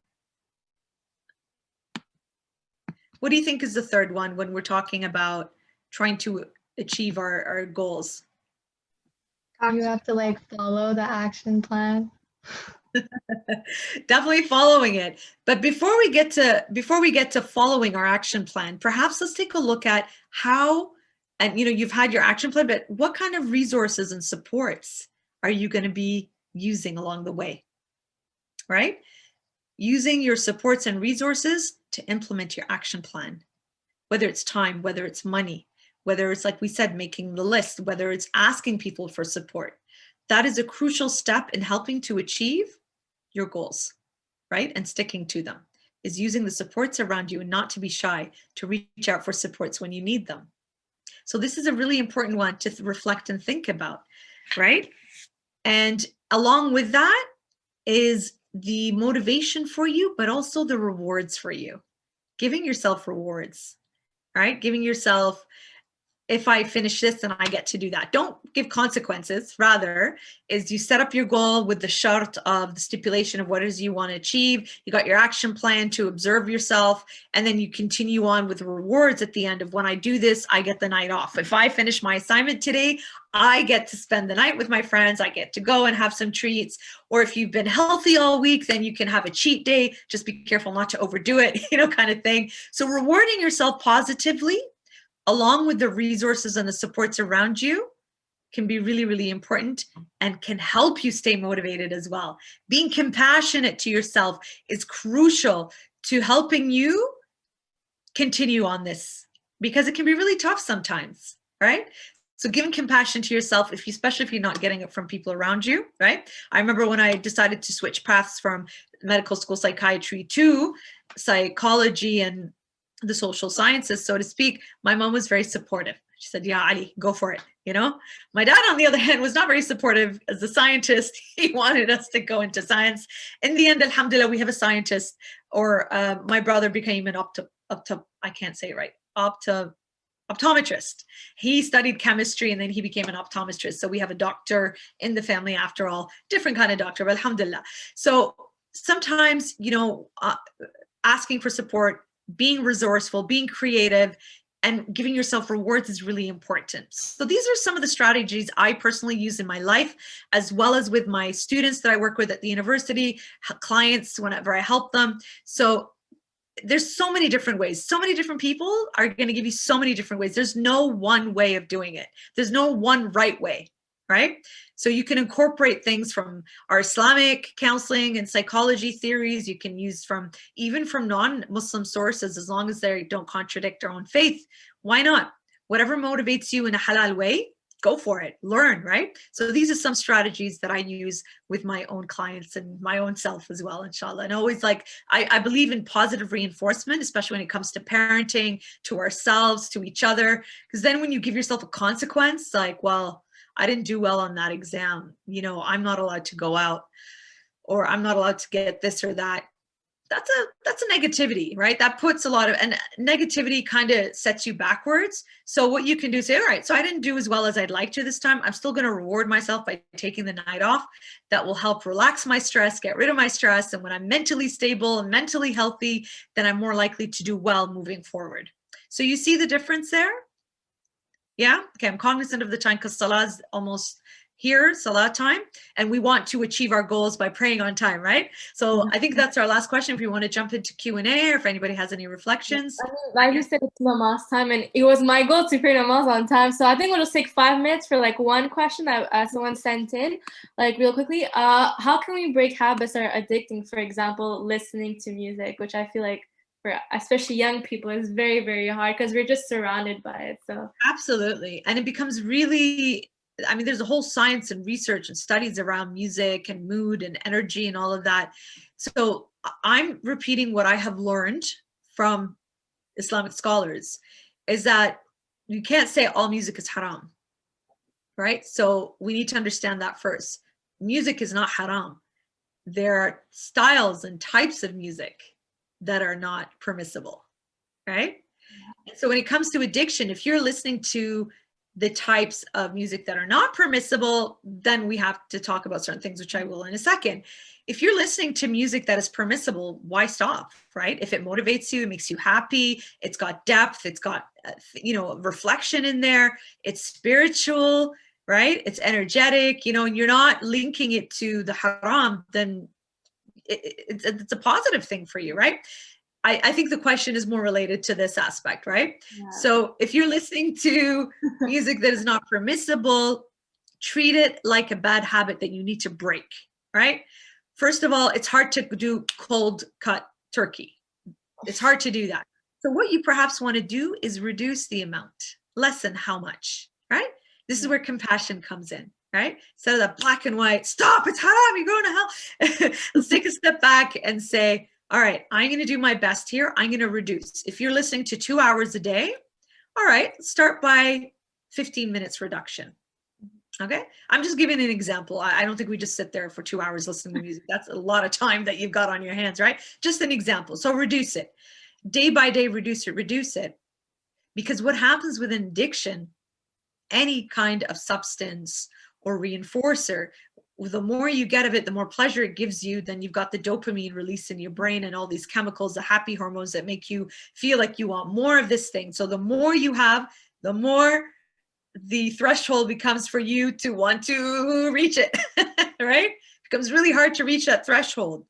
What do you think is the third one when we're talking about trying to achieve our goals? You have to like follow the action plan. Definitely following it. But before we get to following our action plan, perhaps let's take a look at how, and you've had your action plan, but what kind of resources and supports are you going to be using along the way, right? Using your supports and resources to implement your action plan, whether it's time, whether it's money, whether it's, like we said, making the list, whether it's asking people for support. That is a crucial step in helping to achieve your goals, right? And sticking to them, is using the supports around you and not to be shy to reach out for supports when you need them. So this is a really important one to reflect and think about, right? And along with that is the motivation for you, but also the rewards for you. Giving yourself rewards, right? Giving yourself if I finish this, then I get to do that. Don't give consequences. Rather, is you set up your goal with the shart of the stipulation of what it is you want to achieve. You got your action plan to observe yourself, and then you continue on with rewards at the end of, when I do this, I get the night off. If I finish my assignment today, I get to spend the night with my friends. I get to go and have some treats. Or if you've been healthy all week, then you can have a cheat day. Just be careful not to overdo it, kind of thing. So rewarding yourself positively, along with the resources and the supports around you, can be really, really important and can help you stay motivated as well. Being compassionate to yourself is crucial to helping you continue on this, because it can be really tough sometimes, right? So giving compassion to yourself, especially if you're not getting it from people around you, right? I remember when I decided to switch paths from medical school psychiatry to psychology and the social sciences, so to speak, my mom was very supportive. She said, yeah, Ali, go for it. My dad, on the other hand, was not very supportive as a scientist. He wanted us to go into science. In the end, alhamdulillah, we have a scientist, or my brother became an optometrist. He studied chemistry and then he became an optometrist. So we have a doctor in the family after all, different kind of doctor, but alhamdulillah. So sometimes, asking for support, being resourceful, being creative, and giving yourself rewards is really important. So these are some of the strategies I personally use in my life, as well as with my students that I work with at the university, clients whenever I help them. So there's so many different ways. So many different people are going to give you so many different ways. There's no one way of doing it. There's no one right way, right? So you can incorporate things from our Islamic counseling and psychology theories. You can use even from non-Muslim sources, as long as they don't contradict our own faith. Why not? Whatever motivates you in a halal way, go for it, learn, right? So these are some strategies that I use with my own clients and my own self as well, inshallah. And always, I believe in positive reinforcement, especially when it comes to parenting, to ourselves, to each other. Because then when you give yourself a consequence, well, I didn't do well on that exam, I'm not allowed to go out, or I'm not allowed to get this or that. That's a negativity, right? That puts a lot of, and negativity kind of sets you backwards. So what you can do is say, all right, so I didn't do as well as I'd like to this time. I'm still going to reward myself by taking the night off. That will help relax my stress, get rid of my stress. And when I'm mentally stable and mentally healthy, then I'm more likely to do well moving forward. So you see the difference there? Yeah. Okay. I'm cognizant of the time because Salah is almost here, Salah time, and we want to achieve our goals by praying on time, right? So I think that's our last question. If you want to jump into Q&A, or if anybody has any reflections. Like you said, it's namaz time, and it was my goal to pray namaz on time. So I think we'll just take 5 minutes for one question that someone sent in, real quickly. How can we break habits that are addicting? For example, listening to music, which I feel like for especially young people is very, very hard because we're just surrounded by it. So absolutely. And it becomes really, there's a whole science and research and studies around music and mood and energy and all of that. So I'm repeating what I have learned from Islamic scholars, is that you can't say all music is haram, right? So we need to understand that first. Music is not haram. There are styles and types of music that are not permissible, right? And so when it comes to addiction, if you're listening to the types of music that are not permissible, then we have to talk about certain things, which I will in a second. If you're listening to music that is permissible, why stop, right? If it motivates you, it makes you happy, it's got depth, it's got, reflection in there, it's spiritual, right? It's energetic, and you're not linking it to the haram, then it's a positive thing for you, right? I think the question is more related to this aspect, right? Yeah. So if you're listening to music that is not permissible, treat it like a bad habit that you need to break, right? First of all, it's hard to do cold cut turkey. It's hard to do that. So what you perhaps want to do is reduce the amount, lessen how much, right? This is where compassion comes in, right? Instead of that black and white, stop, it's haram, you're going to hell. Let's take a step back and say, all right, I'm going to do my best here. I'm going to reduce. If you're listening to 2 hours a day, all right, start by 15 minutes reduction. Okay. I'm just giving an example. I don't think we just sit there for 2 hours listening to music. That's a lot of time that you've got on your hands, right? Just an example. So reduce it. Day by day, reduce it. Because what happens with an addiction, any kind of substance or reinforcer, the more you get of it, the more pleasure it gives you. Then you've got the dopamine release in your brain and all these chemicals, the happy hormones that make you feel like you want more of this thing. So the more you have, the more the threshold becomes for you to want to reach it, right? It becomes really hard to reach that threshold.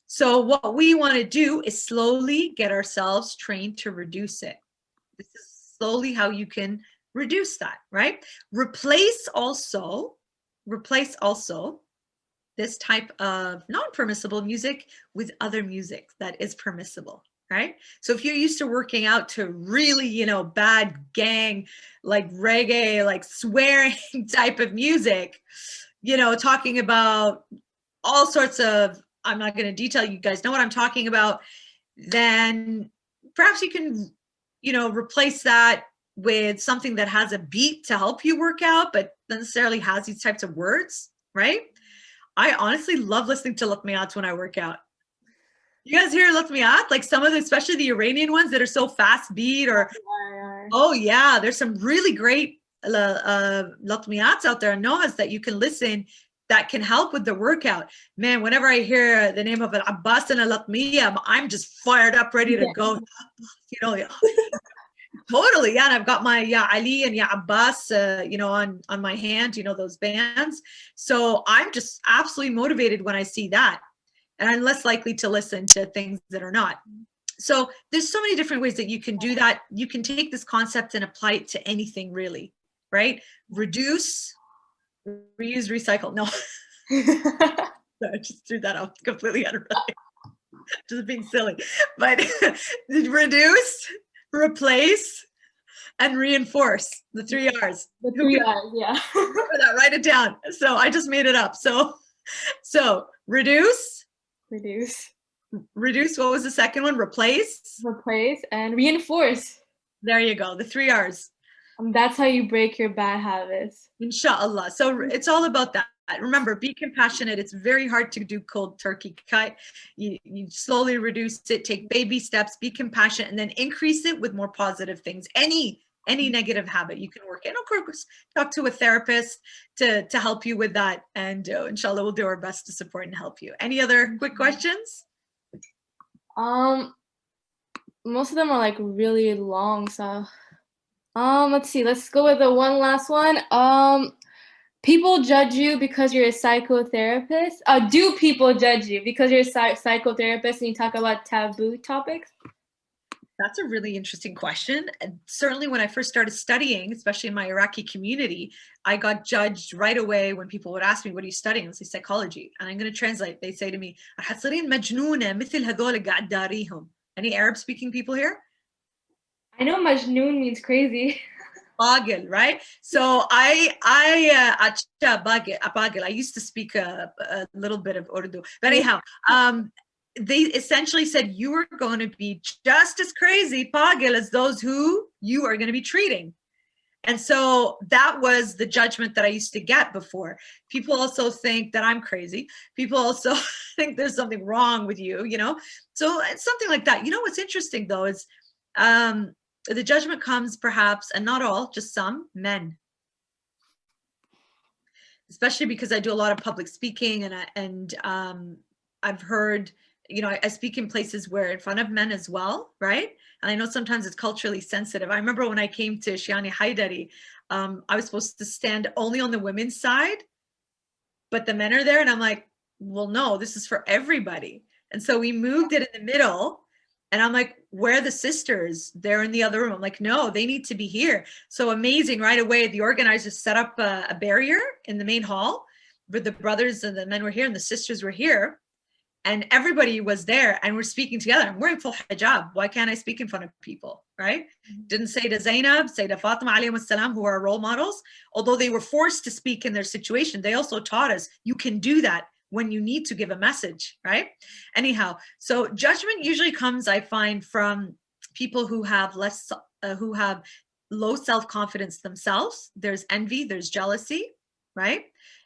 So what we want to do is slowly get ourselves trained to reduce it. This is slowly how you can reduce that, right? Replace also this type of non-permissible music with other music that is permissible, right? So if you're used to working out to really, you know, bad gang, like reggae, like swearing type of music, you know, talking about all sorts of, I'm not going to detail, you guys know what I'm talking about, then perhaps you can, you know, replace that with something that has a beat to help you work out, but not necessarily has these types of words, right? I honestly love listening to Latmiyat when I work out. You guys hear Latmiyat? Like some of the, especially the Iranian ones that are so fast beat, or, oh yeah, there's some really great Latmiyats out there, Nohas, that you can listen that can help with the workout. Man, whenever I hear the name of an Abbas and a Latmiya, I'm just fired up, ready to go. You know, totally. Yeah. And I've got my Ya Ali and Ya Abbas, you know, on my hand, you know, those bands. So I'm just absolutely motivated when I see that. And I'm less likely to listen to things that are not. So there's so many different ways that you can do that. You can take this concept and apply it to anything, really, right? Reduce, reuse, recycle. No, I just threw that out completely unrelated. Just being silly. But reduce, replace, and reinforce, the 3 R's. The 3 R's, yeah. Remember that, write it down. So I just made it up. So reduce. Reduce, what was the second one? Replace, and reinforce. There you go, the 3 R's. That's how you break your bad habits. Inshallah. So it's all about that. Remember, be compassionate. It's very hard to do cold turkey. You slowly reduce it, take baby steps, be compassionate, and then increase it with more positive things. Any negative habit you can work in. Of course, talk to a therapist to help you with that. And inshallah, we'll do our best to support and help you. Any other quick questions? Most of them are like really long, so let's see. Let's go with the one last one. People judge you because you're a psychotherapist. Do people judge you because you're a psychotherapist and you talk about taboo topics? That's a really interesting question. And certainly when I first started studying, especially in my Iraqi community, I got judged right away when people would ask me, what are you studying? I'd say psychology. And I'm going to translate. They say to me, any Arab speaking people here? I know majnoon means crazy. Bagel, right? So I used to speak a little bit of Urdu, but anyhow, they essentially said you are going to be just as crazy, Pagel, as those who you are going to be treating. And so that was the judgment that I used to get before. People also think that I'm crazy. People also think there's something wrong with you, you know? So it's something like that. You know, what's interesting though is the judgment comes perhaps, and not all, just some men. Especially because I do a lot of public speaking and I've heard, you know, I speak in places where in front of men as well, right? And I know sometimes it's culturally sensitive. I remember when I came to S.H.I.A Haidari, I was supposed to stand only on the women's side, but the men are there. And I'm like, well, no, this is for everybody. And so we moved it in the middle. And I'm like, where are the sisters? They're in the other room. I'm like, no, they need to be here. So amazing, right away, the organizers set up a barrier in the main hall where the brothers and the men were here and the sisters were here. And everybody was there and we're speaking together. I'm wearing full hijab. Why can't I speak in front of people, right? Didn't say to Zainab, say to Fatima alayhi salam, who are our role models, although they were forced to speak in their situation, they also taught us you can do that when you need to give a message, right? Anyhow, so judgment usually comes, I find, from people who have low self-confidence themselves. There's envy, there's jealousy, right?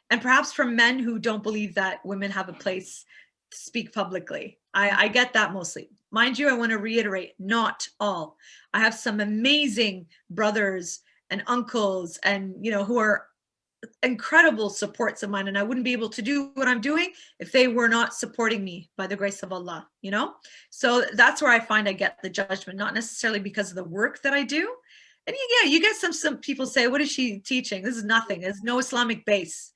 And perhaps from men who don't believe that women have a place to speak publicly. I get that mostly. Mind you, I want to reiterate, not all. I have some amazing brothers and uncles and, you know, who are incredible supports of mine, and I wouldn't be able to do what I'm doing if they were not supporting me by the grace of Allah, you know? So that's where I find I get the judgment, not necessarily because of the work that I do. And yeah, you get some people say, what is she teaching? This is nothing. There's no Islamic base.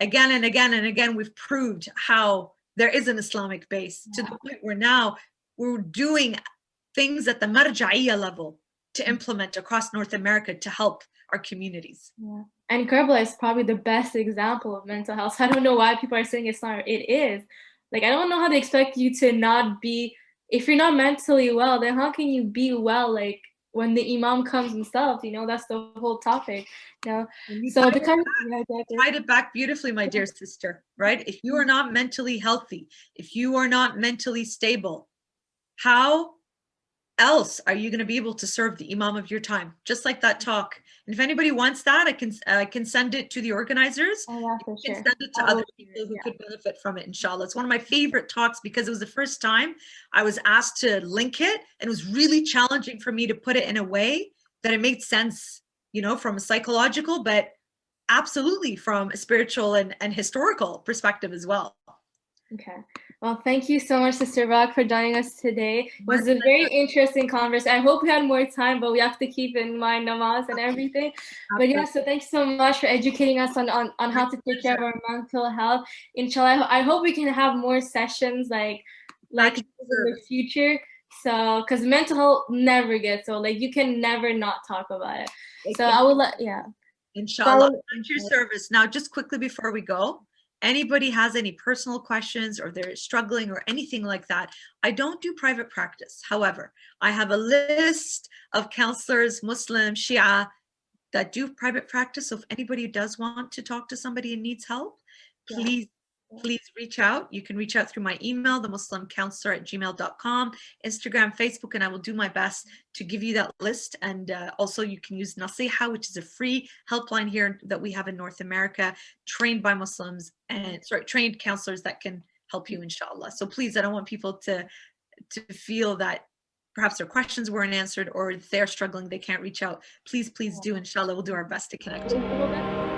Again and again and again, we've proved how there is an Islamic base, to the point where now we're doing things at the marja'iyya level to implement across North America to help our communities. Yeah. And Karbala is probably the best example of mental health. I don't know why people are saying it's not. It is. Like, I don't know how they expect you to not be, if you're not mentally well, then how can you be well, like, when the Imam comes himself? You know, that's the whole topic. You know? So tied it back beautifully, my dear sister, right? If you are not mentally healthy, if you are not mentally stable, how else are you going to be able to serve the Imam of your time? Just like that talk. And if anybody wants that, I can send it to the organizers. Oh, yeah, for sure. Send it to other people who could benefit from it, inshallah. It's one of my favorite talks because it was the first time I was asked to link it, and it was really challenging for me to put it in a way that it made sense, you know, from a psychological, but absolutely from a spiritual and historical perspective as well. Okay. Well, thank you so much, Sister Berak, for joining us today. It was a very interesting conversation. I hope we had more time, but we have to keep in mind namaz and everything. But yeah, so thanks so much for educating us on how to take care of our mental health. Inshallah, I hope we can have more sessions like in the future. So, because mental health never gets old. Like, you can never not talk about it. So I will Inshallah, at your service. Now, just quickly before we go, anybody has any personal questions or they're struggling or anything like that, I don't do private practice. However, I have a list of counselors, Muslim, Shia, that do private practice. So if anybody does want to talk to somebody and needs help, please reach out. You can reach out through my email, themuslimcounselor@gmail.com, Instagram, Facebook, and I will do my best to give you that list. And also you can use Nasiha, which is a free helpline here that we have in North America, trained by Muslims and trained counselors that can help you, inshallah. So please, I don't want people to feel that perhaps their questions weren't answered or if they're struggling, they can't reach out. Please do, inshallah, we'll do our best to connect you.